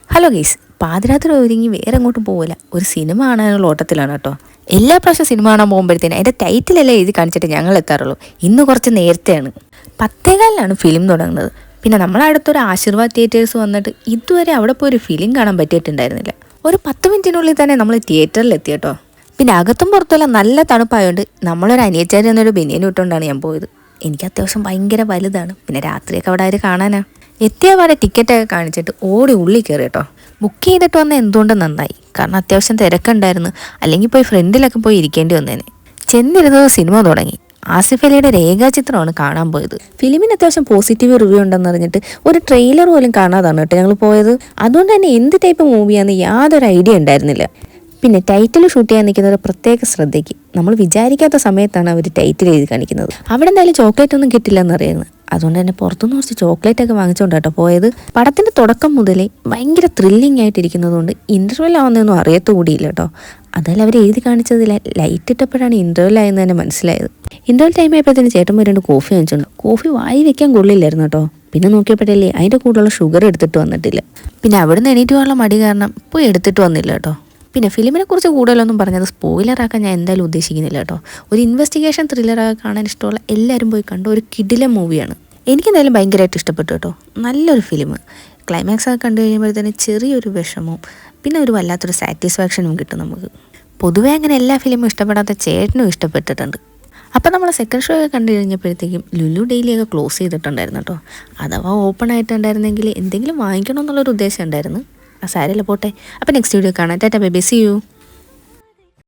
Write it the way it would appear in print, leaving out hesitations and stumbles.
Hello guys, പാതിരാത്രി ഒരുങ്ങി വേറെ അങ്ങോട്ടും പോകില്ല, ഒരു സിനിമ കാണാനുള്ള ഓട്ടത്തിലാണ് കേട്ടോ. എല്ലാ പ്രാവശ്യം സിനിമ കാണാൻ പോകുമ്പോഴത്തേന് അതിൻ്റെ ടൈറ്റിലെല്ലാം എഴുതി കാണിച്ചിട്ട് ഞങ്ങൾ എത്താറുള്ളൂ. ഇന്ന് കുറച്ച് നേരത്തെയാണ്, 10:15 ഫിലിം തുടങ്ങുന്നത്. പിന്നെ നമ്മളടുത്തൊരു ആശീർവാദ് തിയേറ്റേഴ്സ് വന്നിട്ട് ഇതുവരെ അവിടെ പോയി ഒരു ഫിലിം കാണാൻ പറ്റിയിട്ടുണ്ടായിരുന്നില്ല. ഒരു 10 മിനിറ്റിനുള്ളിൽ തന്നെ നമ്മൾ തിയേറ്ററിൽ എത്തി കേട്ടോ. പിന്നെ അകത്തും പുറത്തുമെല്ലാം നല്ല തണുപ്പായതുകൊണ്ട് നമ്മളൊരു അനിയച്ചാരി എന്നൊരു ബനിയൻ ഇട്ടുകൊണ്ടാണ് ഞാൻ പോയത്. എനിക്ക് അത്യാവശ്യം ഭയങ്കര വലുതാണ്, പിന്നെ രാത്രിയൊക്കെ അവിടെ ആര് കാണാനാ. എത്തിയ പാടെ ടിക്കറ്റൊക്കെ കാണിച്ചിട്ട് ഓടി ഉള്ളിൽ കയറി കേട്ടോ. ബുക്ക് ചെയ്തിട്ട് വന്ന എന്തുകൊണ്ട് നന്നായി, കാരണം അത്യാവശ്യം തിരക്കുണ്ടായിരുന്നു, അല്ലെങ്കിൽ പോയി ഫ്രണ്ടിലൊക്കെ പോയി ഇരിക്കേണ്ടി വന്നേനെ. ചെന്നിരുന്നത് സിനിമ തുടങ്ങി. ആസിഫ് അലിയുടെ രേഖാചിത്രമാണ് കാണാൻ പോയത്. ഫിലിമിന് അത്യാവശ്യം പോസിറ്റീവ് റിവ്യൂ ഉണ്ടെന്ന് അറിഞ്ഞിട്ട് ഒരു ട്രെയിലർ പോലും കാണാതാണ് കേട്ടോ ഞങ്ങൾ പോയത്. അതുകൊണ്ട് തന്നെ എന്ത് ടൈപ്പ് മൂവിയാണെന്ന് യാതൊരു ഐഡിയ ഉണ്ടായിരുന്നില്ല. പിന്നെ ടൈറ്റിൽ ഷൂട്ട് ചെയ്യാൻ നിൽക്കുന്നത് പ്രത്യേക ശ്രദ്ധയ്ക്ക്, നമ്മൾ വിചാരിക്കാത്ത സമയത്താണ് അവർ ടൈറ്റിൽ എഴുതി കാണിക്കുന്നത്. അവിടെ എന്തായാലും ചോക്ലേറ്റ് ഒന്നും കിട്ടില്ലെന്ന് അറിയുന്നത്, അതുകൊണ്ട് തന്നെ പുറത്തുനിന്ന് കുറച്ച് ചോക്ലേറ്റ് ഒക്കെ വാങ്ങിച്ചുകൊണ്ടാട്ടോ പോയത്. പടത്തിൻ്റെ തുടക്കം മുതലേ ഭയങ്കര ത്രില്ലിംഗ് ആയിട്ടിരിക്കുന്നതുകൊണ്ട് ഇൻ്റർവെൽ ആവുന്നതൊന്നും അറിയത്തുകൂടിയില്ല കേട്ടോ. അതായത് അവർ എഴുതി കാണിച്ചതിൽ ലൈറ്റ് ഇട്ടപ്പോഴാണ് ഇൻ്റർവെൽ ആയെന്ന് തന്നെ മനസ്സിലായത്. ഇൻ്റർവെൽ ടൈം ആയപ്പോഴത്തേന് ചേട്ടൻ 2 കോഫി വാങ്ങിച്ചുണ്ട്. കോഫി വായി വെക്കാൻ കൊള്ളില്ലായിരുന്നു കേട്ടോ. പിന്നെ നോക്കിയപ്പോഴല്ലേ അതിൻ്റെ കൂടുതലുള്ള ഷുഗർ എടുത്തിട്ട് വന്നിട്ടില്ല. പിന്നെ അവിടുന്ന് എണീറ്റ് പോകാനുള്ള മടി കാരണം പോയി എടുത്തിട്ട് വന്നില്ല കേട്ടോ. പിന്നെ ഫിലിമിനെ കുറിച്ച് കൂടുതലൊന്നും പറഞ്ഞത് സ്പോയിലറാക്കാൻ ഞാൻ എന്തായാലും ഉദ്ദേശിക്കുന്നില്ല കേട്ടോ. ഒരു ഇൻവെസ്റ്റിഗേഷൻ ത്രില്ലറൊക്കെ കാണാൻ ഇഷ്ടമുള്ള എല്ലാവരും പോയി കണ്ട ഒരു കിടിലൻ മൂവിയാണ്. എനിക്കെന്തായാലും ഭയങ്കരമായിട്ട് ഇഷ്ടപ്പെട്ടു കേട്ടോ. നല്ലൊരു ഫിലിം. ക്ലൈമാക്സ് ഒക്കെ കണ്ടു കഴിയുമ്പോഴത്തേന് ചെറിയൊരു വിഷമവും പിന്നെ ഒരു വല്ലാത്തൊരു സാറ്റിസ്ഫാക്ഷനും കിട്ടും നമുക്ക്. പൊതുവേ അങ്ങനെ എല്ലാ ഫിലിമും ഇഷ്ടപ്പെടാത്ത ചേട്ടനും ഇഷ്ടപ്പെട്ടിട്ടുണ്ട്. അപ്പം നമ്മൾ സെക്കൻഡ് ഷോ ഒക്കെ കണ്ടു കഴിഞ്ഞപ്പോഴത്തേക്കും ലുലു ഡെയിലിയൊക്കെ ക്ലോസ് ചെയ്തിട്ടുണ്ടായിരുന്നു കേട്ടോ. അഥവാ ഓപ്പൺ ആയിട്ടുണ്ടായിരുന്നെങ്കിൽ എന്തെങ്കിലും വാങ്ങിക്കണം എന്നുള്ളൊരു ഉദ്ദേശം ഉണ്ടായിരുന്നു. സാരമില്ല, പോട്ടെ. അപ്പം നെക്സ്റ്റ് വീഡിയോ കാണാം. Tata bye bye, see U.